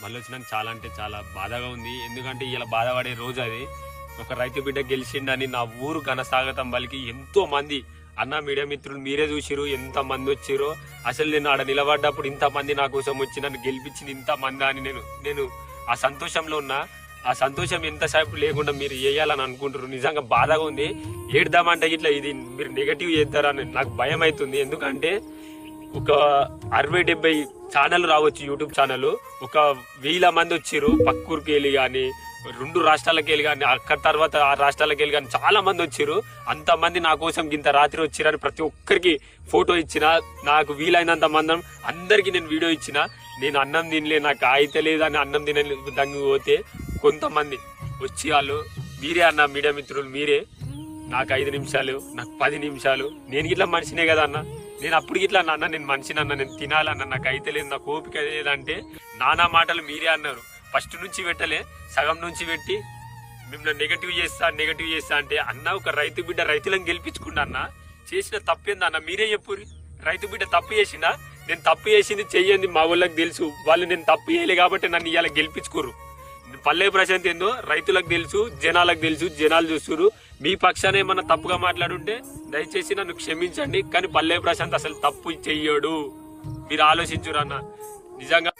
మళ్ళీ వచ్చినాక చాలా అంటే చాలా బాధగా ఉంది. ఎందుకంటే ఇలా బాధపడే రోజు అది. ఒక రైతు బిడ్డ గెలిచిండని నా ఊరు ఘనస్వాగతం పలికి ఎంతో మంది అన్న మీడియా మిత్రులు మీరే చూసిరు ఎంత మంది వచ్చిరో. అసలు నేను ఆడ నిలబడ్డప్పుడు ఇంతమంది నా కోసం వచ్చి నన్ను గెలిపించింది ఇంతమంది అని నేను ఆ సంతోషంలో ఉన్నా. ఆ సంతోషం ఎంతసేపు లేకుండా మీరు వేయాలని అనుకుంటారు. నిజంగా బాధగా ఉంది. ఏడుదామంటే ఇట్లా ఇది మీరు నెగటివ్ చేద్దారని నాకు భయం అవుతుంది. ఎందుకంటే ఒక 60-70 ఛానల్ రావచ్చు, యూట్యూబ్ ఛానల్. ఒక 1000 మంది వచ్చిర్రు పక్కూరికి వెళ్ళి కానీ 2 రాష్ట్రాలకు వెళ్ళి కానీ అక్కడ తర్వాత ఆ రాష్ట్రాలకు వెళ్ళి కానీ చాలా మంది వచ్చిర్రు. అంతమంది నా కోసం ఇంత రాత్రి వచ్చిరని ప్రతి ఒక్కరికి ఫోటో ఇచ్చిన, నాకు వీలైనంత మందం అందరికీ నేను వీడియో ఇచ్చిన. నేను అన్నం తినలే, నాకు అయితే లేదని అన్నం తినలేదు దంగి పోతే కొంతమంది వచ్చి వాళ్ళు మీరే అన్న మీడియా మిత్రులు మీరే నాకు 5 నిమిషాలు నాకు 10 నిమిషాలు నేను ఇట్లా మనిషినే కదా అన్న, నేను అప్పుడు ఇట్లా అన్న నేను మనిషిని అన్న, నేను తినాలన్న, నాకు అయితే లేదు, నాకు ఓపిక లేదంటే నానా మాటలు మీరే అన్నారు. ఫస్ట్ నుంచి పెట్టలే, సగం నుంచి పెట్టి మిమ్మల్ని నెగటివ్ చేస్తా అంటే అన్న ఒక రైతు బిడ్డ రైతులను గెలిపించుకున్నా అన్న. చేసిన తప్పేందన్న మీరే చెప్పుర్రి. రైతు బిడ్డ తప్పు చేసిందా? నేను తప్పు చేసింది చెయ్యండి మా వాళ్ళకి తెలుసు. వాళ్ళు నేను తప్పు చేయలే కాబట్టి నన్ను ఇవాళ గెలిపించుకోరు. పల్లె ప్రశాంత్ ఏందో రైతులకు తెలుసు, జనాలకు తెలుసు, జనాలు చూస్తున్నారు. మీ పక్షాన ఏమన్నా తప్పుగా మాట్లాడుంటే దయచేసి నన్ను క్షమించండి. కానీ పల్లె ప్రశాంత్ అసలు తప్పు చెయ్యడు. మీరు ఆలోచించురు అన్న. నిజంగా